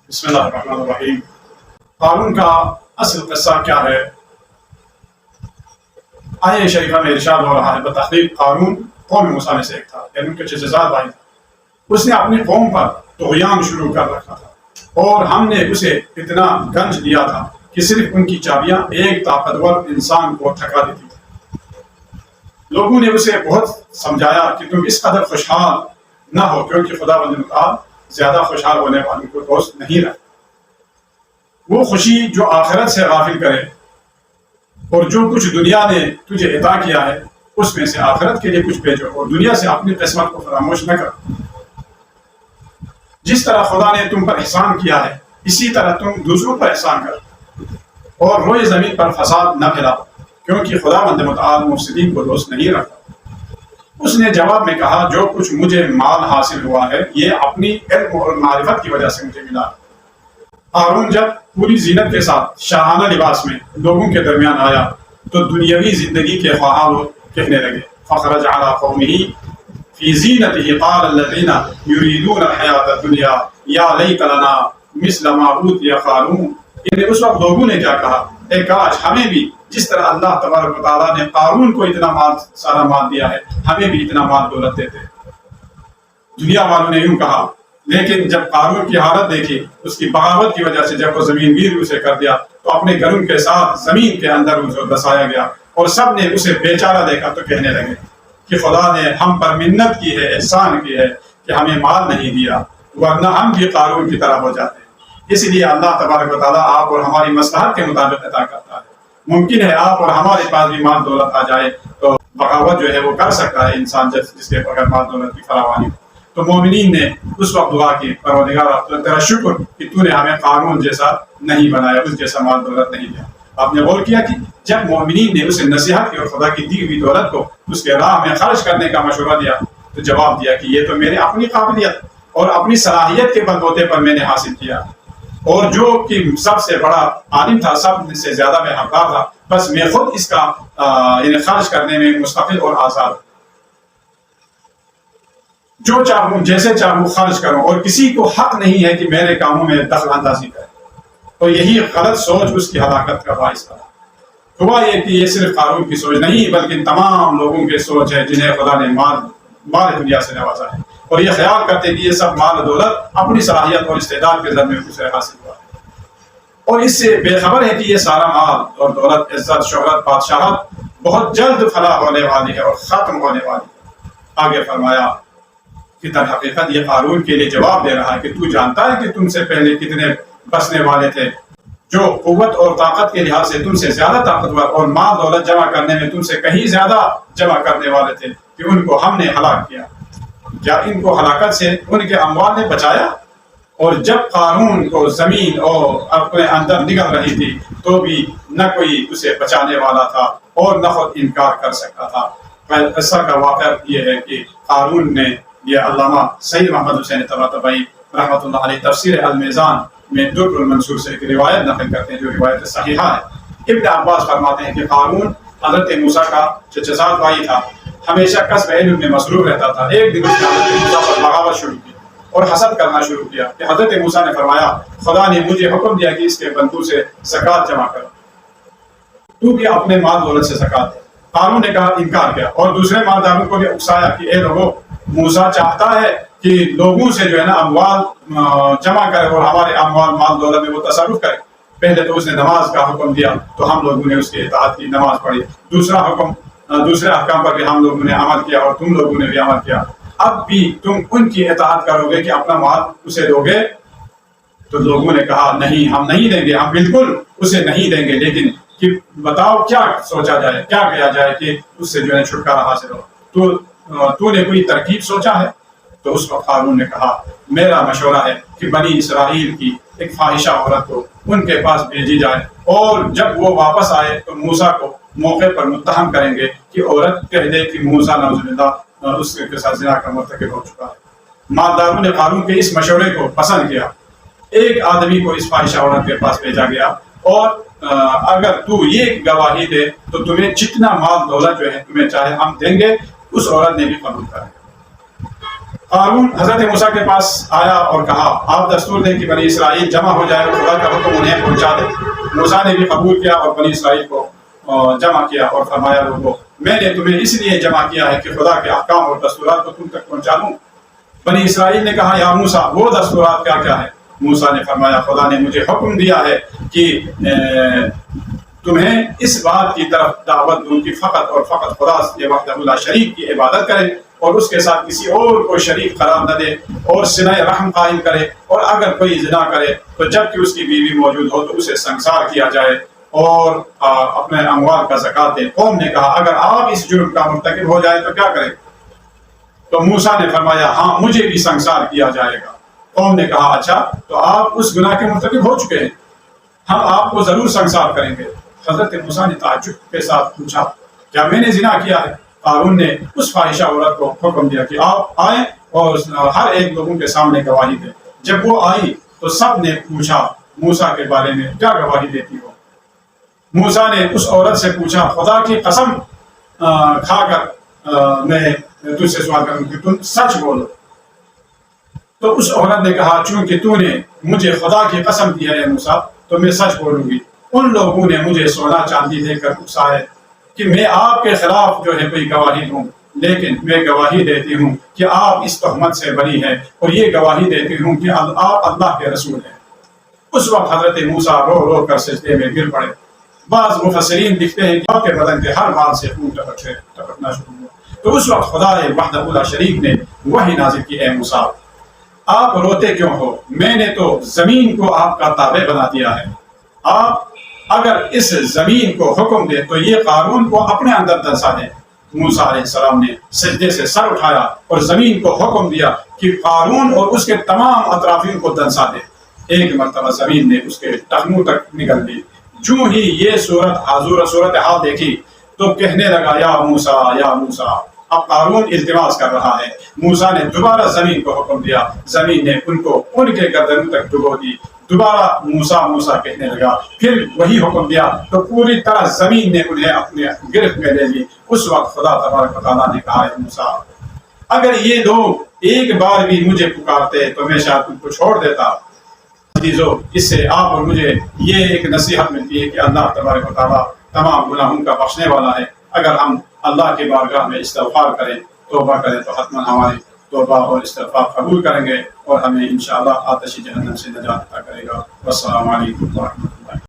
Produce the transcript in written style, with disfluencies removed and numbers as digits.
بسم اللہ الرحمن الرحیم۔ قارون کا اصل قصہ کیا ہے؟ آیہ شریفہ میں ارشاد ہو رہا ہے بتحقیق قارون قوم موسیٰ میں سے ایک تھا، یعنی ان کے 6 بھائی تھا۔ اس نے اپنی قوم پر طغیان شروع کر رکھا تھا اور ہم نے اسے اتنا گنج دیا تھا کہ صرف ان کی چابیاں ایک طاقتور انسان کو تھکا دیتی تھی۔ لوگوں نے اسے بہت سمجھایا کہ تم اس قدر خوشحال نہ ہو، کیونکہ خدا بند متعال زیادہ خوشحال ہونے والوں کو دوست نہیں رکھتا۔ وہ خوشی جو آخرت سے غافل کرے اور جو کچھ دنیا نے تجھے عطا کیا ہے اس میں سے آخرت کے لیے کچھ بھیجو اور دنیا سے اپنی قسمت کو فراموش نہ کرو۔ جس طرح خدا نے تم پر احسان کیا ہے اسی طرح تم دوسروں پر احسان کرو اور روئے زمین پر فساد نہ پھیلاؤ، کیونکہ خدا بند متعال مفسدین کو دوست نہیں رکھتا۔ اس نے جواب میں کہا جو کچھ مجھے مال حاصل ہوا ہے یہ اپنی علم اور معرفت کی وجہ سے مجھے ملا۔ قارون جب پوری زینت کے ساتھ شاہانہ لباس میں لوگوں کے درمیان آیا تو دنیاوی زندگی کے خواہاں وہ کہنے لگے فخرج علی قومہ فی زینتہ قال الذین یریدون الحیاۃ الدنیا یا لیت لنا مثل ما اوتی قارون۔ یعنی اس وقت لوگوں نے کیا کہا، اے کاش ہمیں بھی جس طرح اللہ تبارک و تعالیٰ نے قارون کو اتنا سارا مال دیا ہے ہمیں بھی اتنا مال دولت دیتے۔ دنیا والوں نے یوں کہا، لیکن جب قارون کی حالت دیکھی اس کی بغاوت کی وجہ سے جب وہ زمین گیر اسے کر دیا تو اپنے گھروں کے ساتھ زمین کے اندر اسے دسایا گیا اور سب نے اسے بے چارہ دیکھا تو کہنے لگے کہ خدا نے ہم پر منت کی ہے، احسان کی ہے کہ ہمیں مال نہیں دیا، ورنہ ہم بھی قارون کی طرح ہو جاتے۔ اس لیے اللہ تبارک و تعالیٰ آپ اور ہماری مصلحت کے مطابق عطا کرتا ہے۔ ممکن ہے آپ اور ہمارے پاس بھی مال دولت آ جائے تو بغاوت جو ہے وہ کر سکتا ہے انسان جس کے بغیر مال دولت کی فراوانی ہو۔ تو مومنین نے اس وقت دعا کی پروردگار تیرا شکر کہ تو نے ہمیں قارون جیسا نہیں بنایا، اس جیسا مال دولت نہیں دیا۔ آپ نے غور کیا کہ جب مومنین نے اسے نصیحت کی اور خدا کی دی ہوئی دولت کو اس کے راہ میں خرچ کرنے کا مشورہ دیا تو جواب دیا کہ یہ تو میرے اپنی قابلیت اور اپنی صلاحیت کے بلبوتے پر میں نے حاصل کیا، اور جو کہ سب سے بڑا عالم تھا، سب سے زیادہ میں حقدار تھا، بس میں خود اس کا خرچ کرنے میں مستقل اور آزاد، جو چاہوں جیسے چاہوں خرچ کروں اور کسی کو حق نہیں ہے کہ میرے کاموں میں دخل اندازی کرے۔ تو یہی غلط سوچ اس کی ہلاکت کا باعث تھا۔ ہوا یہ کہ یہ صرف قارون کی سوچ نہیں بلکہ تمام لوگوں کی سوچ ہے جنہیں خدا نے مال دنیا سے نوازا ہے اور یہ خیال کرتے کہ یہ سب مال دولت اپنی صلاحیت اور استعداد کے ذریعے اسے حاصل ہوا ہے، اور اس سے بے خبر ہے کہ یہ سارا مال اور دولت، عزت، شہرت، بادشاہت بہت جلد فنا ہونے والی ہے اور ختم ہونے والی ہے۔ آگے فرمایا کہ در حقیقت یہ قارون کے لیے جواب دے رہا ہے کہ تو جانتا ہے کہ تم سے پہلے کتنے بسنے والے تھے جو قوت اور طاقت کے لحاظ سے تم سے زیادہ طاقتور اور مال دولت جمع کرنے میں تم سے کہیں زیادہ جمع کرنے والے تھے، کہ ان کو ہم نے ہلاک کیا۔ کیا ان کو ہلاکت سے ان کے اموال نے بچایا؟ اور جب قارون کو زمین اور اپنے اندر نگل رہی تھی تو بھی نہ کوئی اسے بچانے والا تھا اور نہ خود انکار کر سکتا تھا۔ قصہ کا واقعہ یہ ہے کہ قارون نے، یہ علامہ سید محمد حسین طباطبائی رحمۃ اللہ علیہ تفسیر المیزان میں در المنصور سے ایک روایت نقل کرتے ہیں جو روایت صحیحہ ہے۔ ابن عباس فرماتے ہیں کہ قارون حضرت موسیٰ کا چچا بھائی تھا، ہمیشہ کسب علم میں مصروف رہتا تھا۔ ایک دن اس نے حضرت موسیٰ پر بغاوت شروع کی اور حسد کرنا شروع کیا کہ حضرت موسیٰ نے فرمایا خدا نے مجھے حکم دیا کہ اس کے بندوں سے زکوٰۃ جمع کرو، تو بھی اپنے مال دولت سے زکوٰۃ دے۔ قارون نے کہا، انکار کیا اور دوسرے مالداروں کو بھی اکسایا کہ اے لوگوں، موسیٰ چاہتا ہے کہ لوگوں سے جو ہے نا اموال جمع کرے اور ہمارے اموال مال دولت میں وہ تصرف کرے۔ پہلے تو اس نے نماز کا حکم دیا تو ہم لوگوں نے اس کی اطاعت کی، نماز پڑھی۔ دوسرا حکم، دوسرے احکام پر بھی ہم لوگوں نے عمل کیا اور تم لوگوں نے بھی عمل کیا۔ اب بھی تم ان کی اطاعت کرو گے کہ اپنا مال اسے دو گے؟ تو لوگوں نے کہا نہیں، ہم نہیں دیں گے، ہم بالکل اسے نہیں دیں گے، لیکن کہ بتاؤ کیا سوچا جائے، کیا کیا جائے کہ اس سے جو ہے چھٹکارا حاصل ہو، تو نے کوئی ترکیب سوچا ہے؟ تو اس وقت قارون نے کہا میرا مشورہ ہے کہ بنی اسرائیل کی ایک فاحشہ عورت کو ان کے پاس بھیجی جائے اور جب وہ واپس آئے تو موسیٰ کو موقع پر متہم کریں گے کہ عورت کہہ دے کہ موسیٰ نعوذ باللہ اس کے ساتھ زنا کا مرتکب ہو چکا ہے۔ مالداروں نے قارون کے اس مشورے کو پسند کیا۔ ایک آدمی کو اس فاحشہ عورت کے پاس بھیجا گیا اور اگر تو یہ گواہی دے تو تمہیں جتنا مال دولت جو ہے تمہیں چاہے ہم دیں گے۔ اس عورت نے بھی قبول کر لیا۔ قارون حضرت موسیٰ کے پاس آیا اور کہا آپ دستور دیں کہ بنی اسرائیل جمع ہو جائے اور خدا کا حکم انہیں پہنچا دے۔ موسیٰ نے بھی قبول کیا اور بنی اسرائیل کو جمع کیا اور فرمایا لوگوں میں نے تمہیں اس لیے جمع کیا ہے کہ خدا کے احکام اور دستورات کو تم تک پہنچا دوں۔ بنی اسرائیل نے کہا یا موسیٰ وہ دستورات کیا کیا ہے؟ موسیٰ نے فرمایا خدا نے مجھے حکم دیا ہے کہ تمہیں اس بات کی طرف دعوت دوں کہ فقط اور فقط خدا یہ وحدہ لا شریک کی عبادت کرے اور اس کے ساتھ کسی اور کو شریک قرار نہ دے اور صلہ رحم قائم کرے، اور اگر کوئی زنا کرے تو جب کہ اس کی بیوی موجود ہو تو اسے سنسار کیا جائے اور اپنے اموال کا زکات دے۔ قوم نے کہا اگر آپ اس جرم کا مرتکب ہو جائے تو کیا کریں؟ تو موسیٰ نے فرمایا ہاں مجھے بھی سنسار کیا جائے گا۔ قوم نے کہا اچھا تو آپ اس گناہ کے مرتکب ہو چکے ہیں، ہم آپ کو ضرور سنسار کریں گے۔ حضرت موسیٰ نے تعجب کے ساتھ پوچھا کیا میں نے زنا کیا ہے؟ قارون نے اس فاحشہ عورت کو حکم دیا کہ آپ آئیں اور ہر ایک لوگوں کے سامنے گواہی دیں۔ جب وہ آئی تو سب نے پوچھا موسیٰ کے بارے میں کیا گواہی دیتی ہو؟ موسیٰ نے اس عورت سے پوچھا خدا کی قسم کھا کر میں تجھ سے سوال کروں کہ تم سچ بولو۔ تو اس عورت نے کہا چونکہ تو نے مجھے خدا کی قسم دی ہے موسیٰ تو میں سچ بولوں گی۔ ان لوگوں نے مجھے سونا چاندی دے کر اکسائے کہ میں آپ کے خلاف جو ہے کوئی گواہی دوں، لیکن میں گواہی دیتی ہوں کہ آپ اس تہمت سے بری ہیں اور یہ گواہی دیتی ہوں کہ آپ اللہ کے رسول ہیں۔ اس وقت حضرت موسیٰ رو رو کر سجدے میں گر پڑے۔ بعض مفسرین لکھتے ہیں کہ آپ کے بدن کے ہر بال سے خون ٹپکنا شروع ہوا۔ تو اس وقت خدا وحدہ لا شریک نے وحی نازل کی اے موسیٰ آپ روتے کیوں ہو؟ میں نے تو زمین کو آپ کا تابع بنا دیا ہے۔ آپ اگر اس زمین کو حکم دے تو یہ قارون کو اپنے اندر دنسا دے۔ موسیٰ علیہ السلام نے سجدے سے سر اٹھایا اور زمین کو حکم دیا کہ قارون اور اس کے تمام اطرافیوں کو دنسا دے۔ ایک مرتبہ زمین نے اس کے ٹخنوں تک نگل دی۔ جو ہی یہ صورتحال دیکھی تو کہنے لگا یا موسیٰ یا موسیٰ۔ اب قارون التماس کر رہا ہے۔ موسیٰ نے دوبارہ زمین کو حکم دیا، زمین نے ان کو ان کے گردنوں تک ڈبو دی۔ دوبارہ موسیٰ موسیٰ کہنے لگا، پھر وہی حکم دیا تو پوری طرح زمین نے انہیں اپنے گرفت میں لے لی۔ اس وقت خدا تبارک و تعالیٰ نے کہا ہے موسیٰ اگر یہ لوگ ایک بار بھی مجھے پکارتے تو میں شاید ان کو چھوڑ دیتا۔ عزیزو اس سے آپ اور مجھے یہ ایک نصیحت ملتی ہے کہ اللہ تبارک و تعالیٰ تمام گناہوں کا بخشنے والا ہے۔ اگر ہم اللہ کی بارگاہ میں استغفار کریں، توبہ کریں تو حتماً ہماری توبہ اور استغفار قبول کریں گے اور ہمیں انشاءاللہ آتش جہنم سے نجات عطا کرے گا۔ والسلام علیکم ورحمۃ اللہ۔